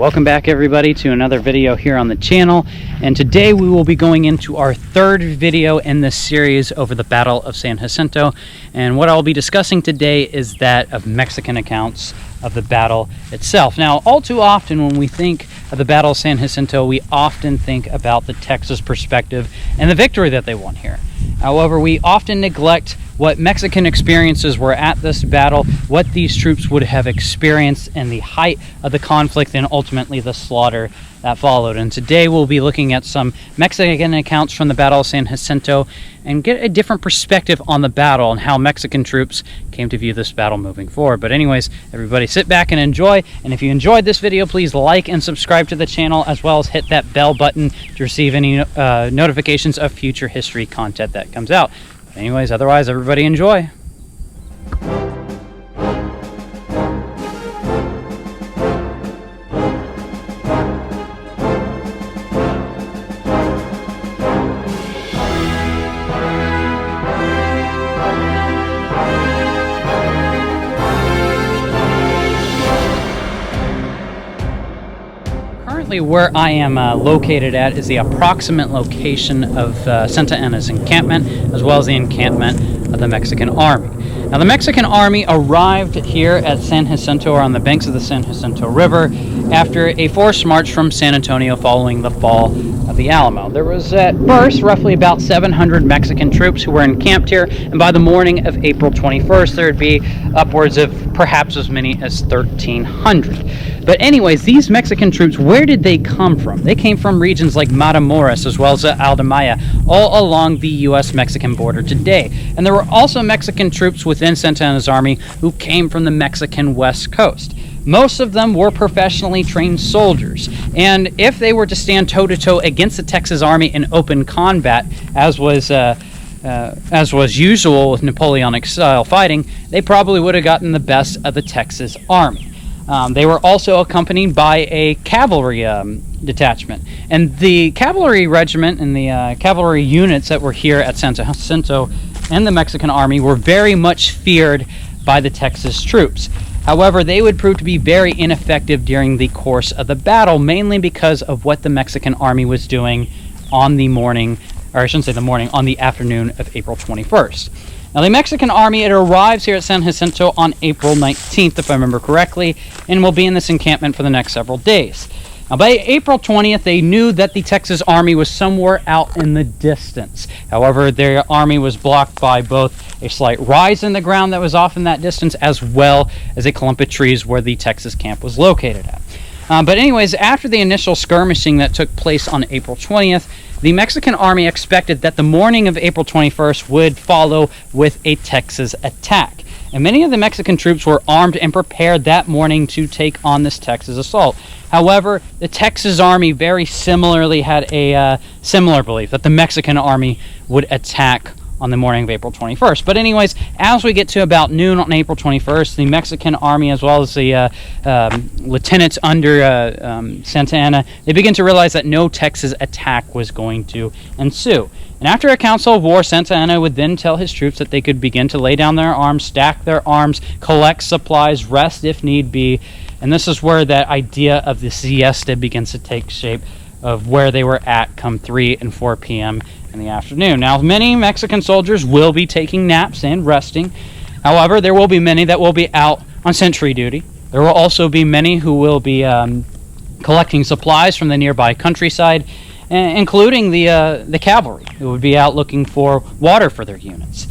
Welcome back everybody to another video here on the channel, and today we will be going into our third video in this series over the Battle of San Jacinto. And what I'll be discussing today is that of Mexican accounts of the battle itself. Now, all too often when we think of the Battle of San Jacinto, we often think about the Texas perspective and the victory that they won here. However, we often neglect what Mexican experiences were at this battle, what these troops would have experienced in the height of the conflict, and ultimately the slaughter that followed. And today we'll be looking at some Mexican accounts from the Battle of San Jacinto and get a different perspective on the battle and how Mexican troops came to view this battle moving forward. But anyways, everybody sit back and enjoy. And if you enjoyed this video, please like and subscribe to the channel, as well as hit that bell button to receive any notifications of future history content that comes out. Anyways, otherwise, everybody enjoy. Currently, where I am located at is the approximate location of Santa Anna's encampment, as well as the encampment of the Mexican Army. Now, the Mexican Army arrived here at San Jacinto, or on the banks of the San Jacinto River, after a forced march from San Antonio following the fall of the Alamo. There was at first roughly about 700 Mexican troops who were encamped here, and by the morning of April 21st, there would be upwards of perhaps as many as 1,300. But anyways, these Mexican troops, where did they come from? They came from regions like Matamoros as well as Aldamaya, all along the U.S.-Mexican border today. And there were also Mexican troops within Santa Anna's army who came from the Mexican West Coast. Most of them were professionally trained soldiers, and if they were to stand toe-to-toe against the Texas Army in open combat, as was usual with Napoleonic-style fighting, they probably would have gotten the best of the Texas Army. They were also accompanied by a cavalry detachment, and the cavalry regiment and the cavalry units that were here at San Jacinto and the Mexican Army were very much feared by the Texas troops. However, they would prove to be very ineffective during the course of the battle, mainly because of what the Mexican Army was doing on the morning, or I shouldn't say the morning, on the afternoon of April 21st. Now, the Mexican Army, it arrives here at San Jacinto on April 19th, if I remember correctly, and will be in this encampment for the next several days. Now, by April 20th, they knew that the Texas Army was somewhere out in the distance. However, their army was blocked by both a slight rise in the ground that was off in that distance, as well as a clump of trees where the Texas camp was located at. But anyways, after the initial skirmishing that took place on April 20th, the Mexican Army expected that the morning of April 21st would follow with a Texas attack. And many of the Mexican troops were armed and prepared that morning to take on this Texas assault. However, the Texas Army very similarly had a similar belief that the Mexican Army would attack on the morning of April 21st. But anyways, as we get to about noon on April 21st, the Mexican Army, as well as the lieutenants under Santa Anna, they begin to realize that no Texas attack was going to ensue. And after a council of war, Santa Anna would then tell his troops that they could begin to lay down their arms, stack their arms, collect supplies, rest if need be. And this is where that idea of the siesta begins to take shape, of where they were at come 3 and 4 p.m. in the afternoon. Now, many Mexican soldiers will be taking naps and resting. However, there will be many that will be out on sentry duty. There will also be many who will be collecting supplies from the nearby countryside, including the cavalry, who would be out looking for water for their units.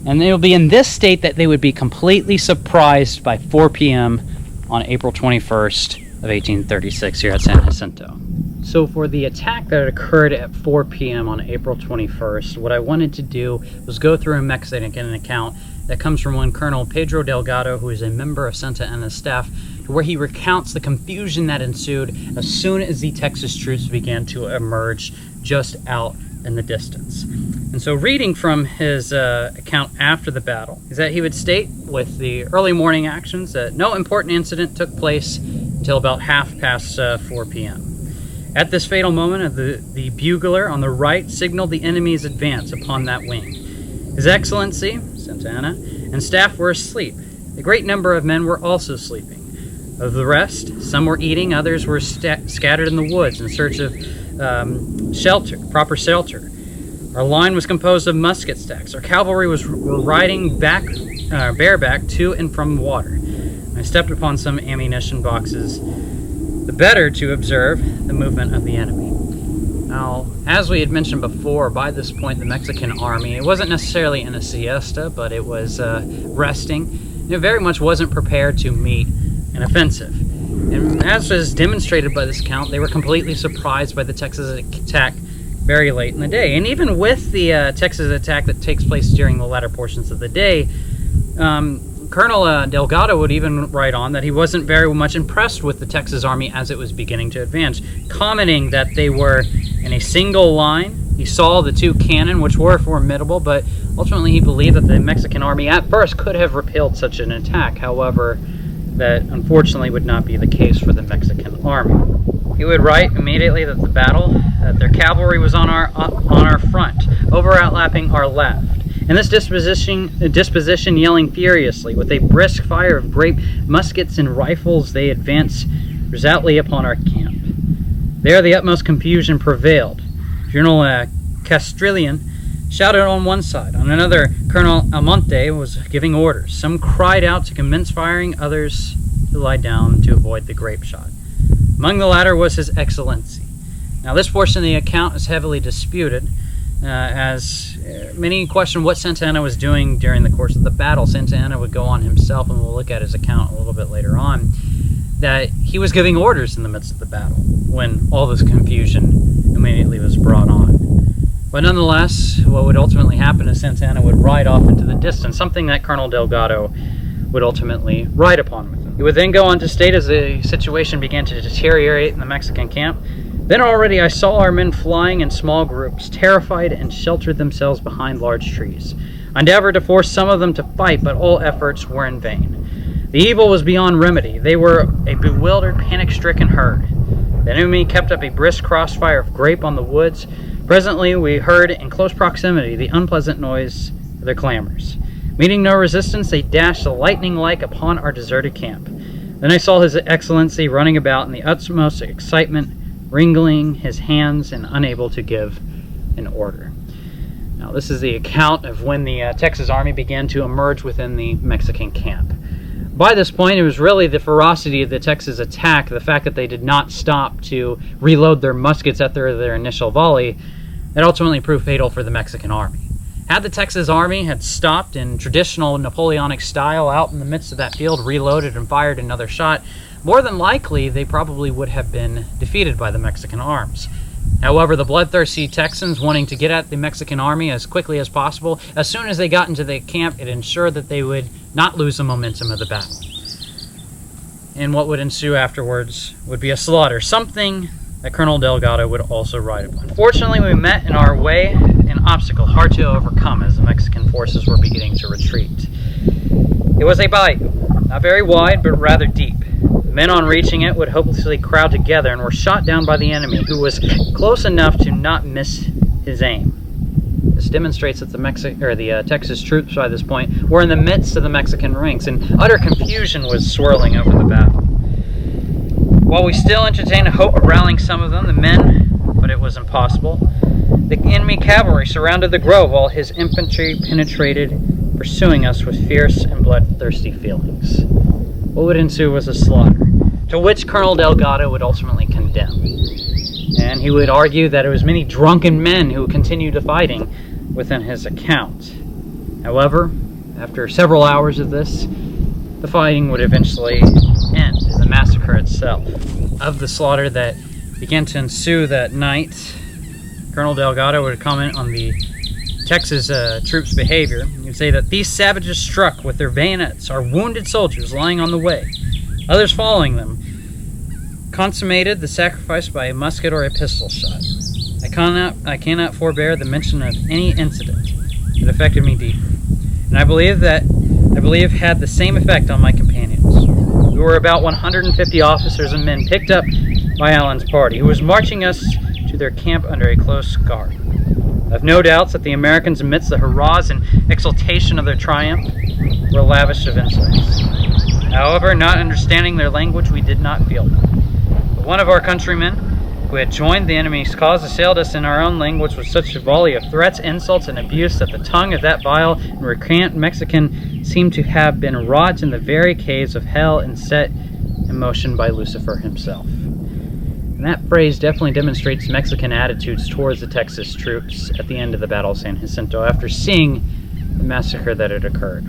And they will be in this state that they would be completely surprised by 4 p.m. on April 21st of 1836 here at San Jacinto. So for the attack that occurred at 4 p.m. on April 21st, what I wanted to do was go through a Mexican account that comes from one Colonel Pedro Delgado, who is a member of Santa Anna's staff, where he recounts the confusion that ensued as soon as the Texas troops began to emerge just out in the distance. And so reading from his account after the battle is that he would state, with the early morning actions, that no important incident took place until about 4 p.m. At this fatal moment, the bugler on the right signaled the enemy's advance upon that wing. His Excellency, Santa Anna, and staff were asleep. A great number of men were also sleeping. Of the rest, some were eating, others were scattered in the woods in search of proper shelter. Our line was composed of musket stacks. Our cavalry were riding bareback to and from the water. I stepped upon some ammunition boxes, the better to observe the movement of the enemy. Now, as we had mentioned before, by this point the Mexican army, it wasn't necessarily in a siesta, but it was resting. It very much wasn't prepared to meet an offensive. And as was demonstrated by this account, they were completely surprised by the Texas attack very late in the day. And even with the Texas attack that takes place during the latter portions of the day, Colonel Delgado would even write on that he wasn't very much impressed with the Texas Army as it was beginning to advance, commenting that they were in a single line. He saw the two cannon, which were formidable, but ultimately he believed that the Mexican Army at first could have repelled such an attack. However, that unfortunately would not be the case for the Mexican Army. He would write immediately that their cavalry was on our front, overlapping our left. In this disposition, yelling furiously, with a brisk fire of grape muskets and rifles, they advanced resolutely upon our camp. There the utmost confusion prevailed. General Castrillian shouted on one side. On another, Colonel Almonte was giving orders. Some cried out to commence firing, others to lie down to avoid the grape shot. Among the latter was His Excellency. Now, this portion of the account is heavily disputed, as many question what Santa Anna was doing during the course of the battle. Santa Anna would go on himself, and we'll look at his account a little bit later on, that he was giving orders in the midst of the battle when all this confusion immediately was brought on. But nonetheless, what would ultimately happen is Santa Anna would ride off into the distance, something that Colonel Delgado would ultimately ride upon with him. He would then go on to state, as the situation began to deteriorate in the Mexican camp, "Then already I saw our men flying in small groups, terrified, and sheltered themselves behind large trees. I endeavored to force some of them to fight, but all efforts were in vain. The evil was beyond remedy. They were a bewildered, panic-stricken herd. The enemy kept up a brisk crossfire of grape on the woods. Presently we heard in close proximity the unpleasant noise of their clamors. Meeting no resistance, they dashed lightning-like upon our deserted camp. Then I saw His Excellency running about in the utmost excitement, wringing his hands and unable to give an order." Now, this is the account of when the Texas Army began to emerge within the Mexican camp. By this point, it was really the ferocity of the Texas attack, the fact that they did not stop to reload their muskets after their initial volley, that ultimately proved fatal for the Mexican Army. Had the Texas Army had stopped in traditional Napoleonic style out in the midst of that field, reloaded and fired another shot, more than likely they probably would have been defeated by the Mexican arms. However, the bloodthirsty Texans, wanting to get at the Mexican Army as quickly as possible, as soon as they got into the camp, it ensured that they would not lose the momentum of the battle. And what would ensue afterwards would be a slaughter, something that Colonel Delgado would also ride upon. Fortunately, we met in our way an obstacle hard to overcome as the Mexican forces were beginning to retreat. It was a bayou, not very wide, but rather deep. The men on reaching it would hopelessly crowd together and were shot down by the enemy, who was close enough to not miss his aim. This demonstrates that the Texas troops by this point were in the midst of the Mexican ranks, and utter confusion was swirling over the battle. While we still entertained a hope of rallying some of them, the men, but it was impossible. The enemy cavalry surrounded the grove while his infantry penetrated, pursuing us with fierce and bloodthirsty feelings. What would ensue was a slaughter, to which Colonel Delgado would ultimately condemn. And he would argue that it was many drunken men who continued the fighting within his account. However, after several hours of this, the fighting would eventually end in the massacre itself. Of the slaughter that began to ensue that night, Colonel Delgado would comment on the Texas troops' behavior. He would say that these savages struck with their bayonets our wounded soldiers lying on the way, others following them, consummated the sacrifice by a musket or a pistol shot. I cannot forbear the mention of any incident that affected me deeply, and I believe had the same effect on my companions. We were about 150 officers and men picked up by Allen's party, who was marching us to their camp under a close guard. I have no doubts that the Americans, amidst the hurrahs and exultation of their triumph, were lavish of insults. However, not understanding their language, we did not feel them. But one of our countrymen, who had joined the enemy's cause, assailed us in our own language with such a volley of threats, insults, and abuse that the tongue of that vile and recreant Mexican seemed to have been wrought in the very caves of hell and set in motion by Lucifer himself. And that phrase definitely demonstrates Mexican attitudes towards the Texas troops at the end of the Battle of San Jacinto after seeing the massacre that had occurred.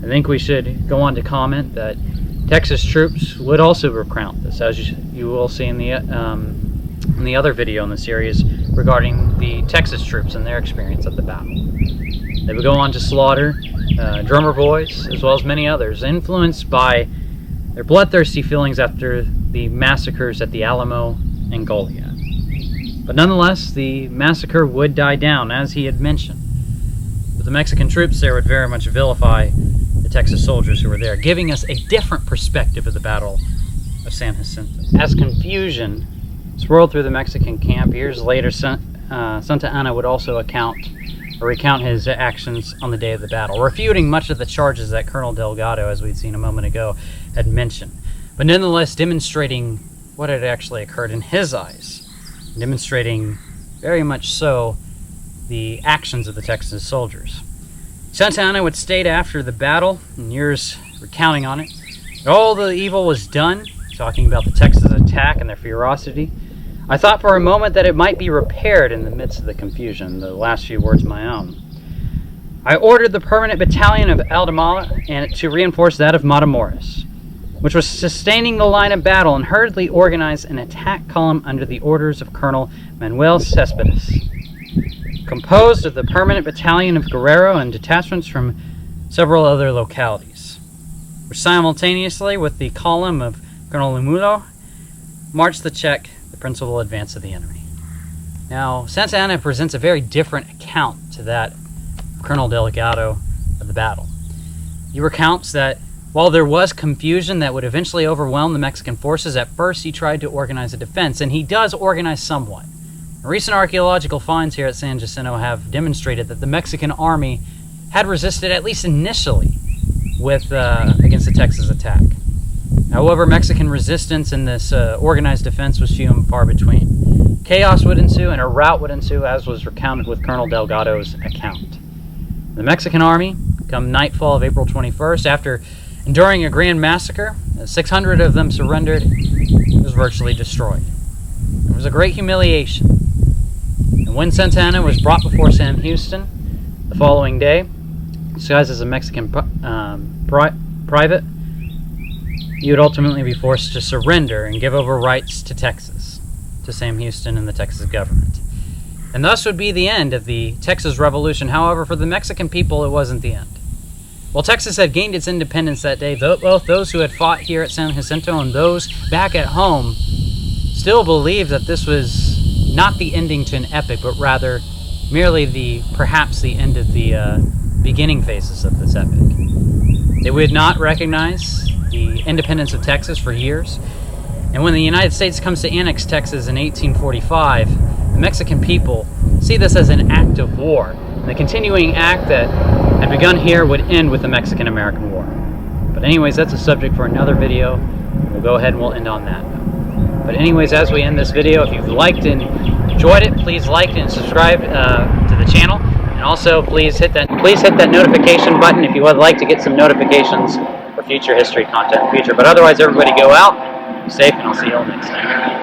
I think we should go on to comment that Texas troops would also recount this, as you will see in the other video in the series regarding the Texas troops and their experience of the battle. They would go on to slaughter drummer boys, as well as many others, influenced by their bloodthirsty feelings after the massacres at the Alamo and Goliad. But nonetheless, the massacre would die down, as he had mentioned. But the Mexican troops there would very much vilify the Texas soldiers who were there, giving us a different perspective of the Battle of San Jacinto. As confusion swirled through the Mexican camp, years later, Santa Anna would also recount his actions on the day of the battle, refuting much of the charges that Colonel Delgado, as we'd seen a moment ago, had mentioned, but nonetheless demonstrating what had actually occurred in his eyes, demonstrating very much so the actions of the Texas soldiers. Santa Anna would state after the battle, and years recounting on it, that all the evil was done, talking about the Texas attack and their ferocity. I thought for a moment that it might be repaired in the midst of the confusion, the last few words my own. I ordered the permanent battalion of Aldamala and to reinforce that of Matamoros, which was sustaining the line of battle, and hurriedly organized an attack column under the orders of Colonel Manuel Cespedes, composed of the permanent battalion of Guerrero and detachments from several other localities, which simultaneously with the column of Colonel Lumulo marched to check the principal advance of the enemy. Now, Santa Anna presents a very different account to that of Colonel Delgado of the battle. He recounts that while there was confusion that would eventually overwhelm the Mexican forces, at first he tried to organize a defense, and he does organize somewhat. Recent archaeological finds here at San Jacinto have demonstrated that the Mexican army had resisted, at least initially, against the Texas attack. However, Mexican resistance in this organized defense was few and far between. Chaos would ensue, and a rout would ensue, as was recounted with Colonel Delgado's account. The Mexican army, come nightfall of April 21st, after enduring a grand massacre, 600 of them surrendered, was virtually destroyed. It was a great humiliation. And when Santa Anna was brought before Sam Houston the following day, disguised as a Mexican private, he would ultimately be forced to surrender and give over rights to Texas, to Sam Houston and the Texas government. And thus would be the end of the Texas Revolution. However, for the Mexican people, it wasn't the end. While Texas had gained its independence that day, both those who had fought here at San Jacinto and those back at home still believed that this was not the ending to an epic, but rather merely perhaps the end of the beginning phases of this epic. They would not recognize the independence of Texas for years, and when the United States comes to annex Texas in 1845, the Mexican people see this as an act of war, and the continuing act that had begun here would end with the Mexican-American War. But anyways, that's a subject for another video. We'll go ahead and we'll end on that. But anyways, as we end this video, if you've liked and enjoyed it, please like and subscribe to the channel, and also please hit that notification button if you would like to get some notifications for future history content in the future. But otherwise, everybody go out, be safe, and I'll see you all next time.